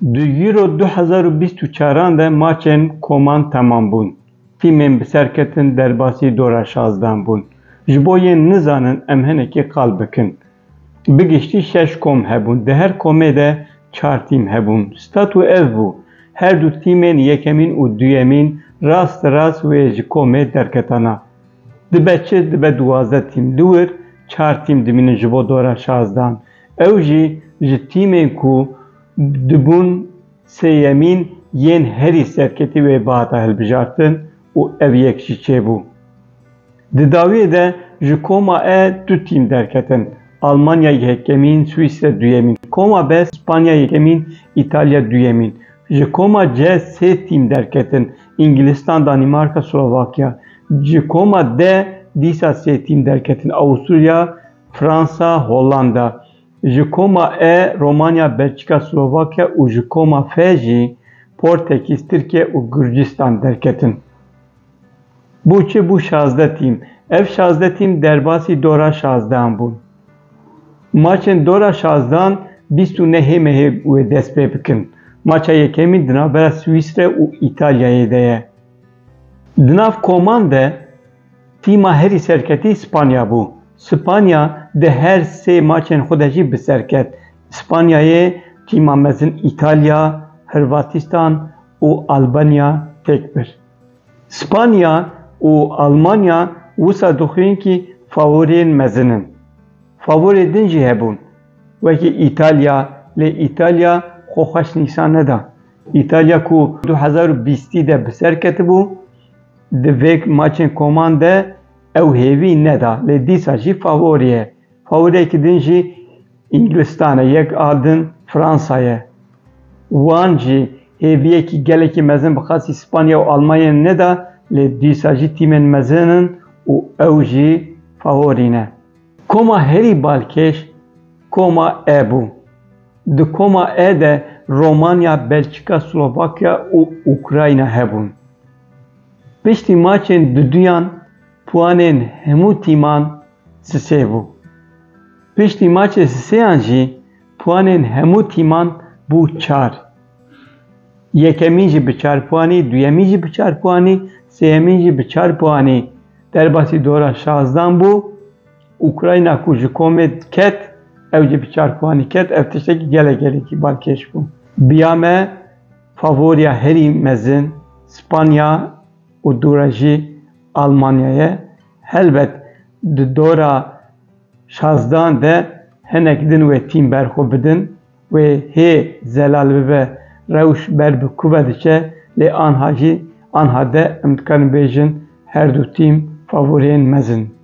Di Euro 2024 de maçên koman temam bûn. Tîmên bi serketin derbasî dora 16 bûn. Ji bo yên nizanin em hinekî qal bikin. Bi giştî 6 kom hebûn. Di her komê de 4 tîm hebûn. Statu ev bû. Her du tîmên yekemîn û duyemîn rast wê ji komê derketana. Dibe çi? Dibe 12 tîm. Li wir 4 tîm dimînin ji bo dora 16. Ew jî ji tîmên ku dibûn sêyemîn yên herî serketî wê bihata hilbijartin û ev yek jî çêbû. Di dawiyê de ji koma E 2 tîm derketin. Almanya yekemîn, Swîsre duyemîn. Koma B, İspanya yekemîn, İtalya duyemîn. Ji koma C 3 tîm derketin. İnglistan, Danimarka, Slovakya. Ji koma D dîsa 3 tîm derketin. Avusturya, Fransa, Hollanda. Ji koma E Romanya, Belçika, Slovakya û ji koma F jî Portekiz, Tirkiye û Gürcistan derketin. Bu çi? Bu 16 tîm. Ev 16 tîm derbasî dora 16 bûn. Maçên dora 16 29 mehê wê dest pê bikin. Maça yekemîn di navbera Swîsre û İtalyayê de ye. Di nav koman de tîma herî serketî İspanya bû. İspanya di her sê maçên xwe de jî bi serket. İspanyayê tîma mezin İtalya, Hırvatistan û Albanya têk bir. İspanya û Almanya wisa dixwînin ki favoriyên mezinin. Favorê din jî hebûn. Wekî İtalya, lê İtalya xwe xweş nîşan neda. İtalya ku 2020 de bi ser ketibû, di vê maçên koman de ew hêvî neda. Lê dîsa jî favorî ye. Favoriyekî din jî İnglistan e, yek a din Fransa ye. Wan jî hêviyekî gelekî mezin bi xasî İspanya û Almanyayê neda, lê dîsa jî tîmên mezinin û ew jî favorî ne. Koma herî balkêş koma E bû. Di koma E de Romanya, Belçika, Slovakya û Ukrayna hebûn. Piştî maçên duyan puanên hemû tîman sisê bû. Piştî maçê sisêyan jî puanên hemû tîman bû 4. Yekemîn jî bi 4 puanî, duyemîn jî bi 4 puanî, sêyemîn jî bi 4 puanî derbasî dora 16 bû. Ukrayna ku ji komê ket, ew jî bi 4 puanî ket. Ev tiştekî gelekî balkêş bû. Biya me favoriya herî mezin İspanya û dora jî Almanya ye. Helbet di dora 16 de hinek din wê tîm berxwe bidin wê hê zelal bibe rewş ber bi kube diçe, lê anha de em dikarin bêjin her du tîm favoriyên mezin.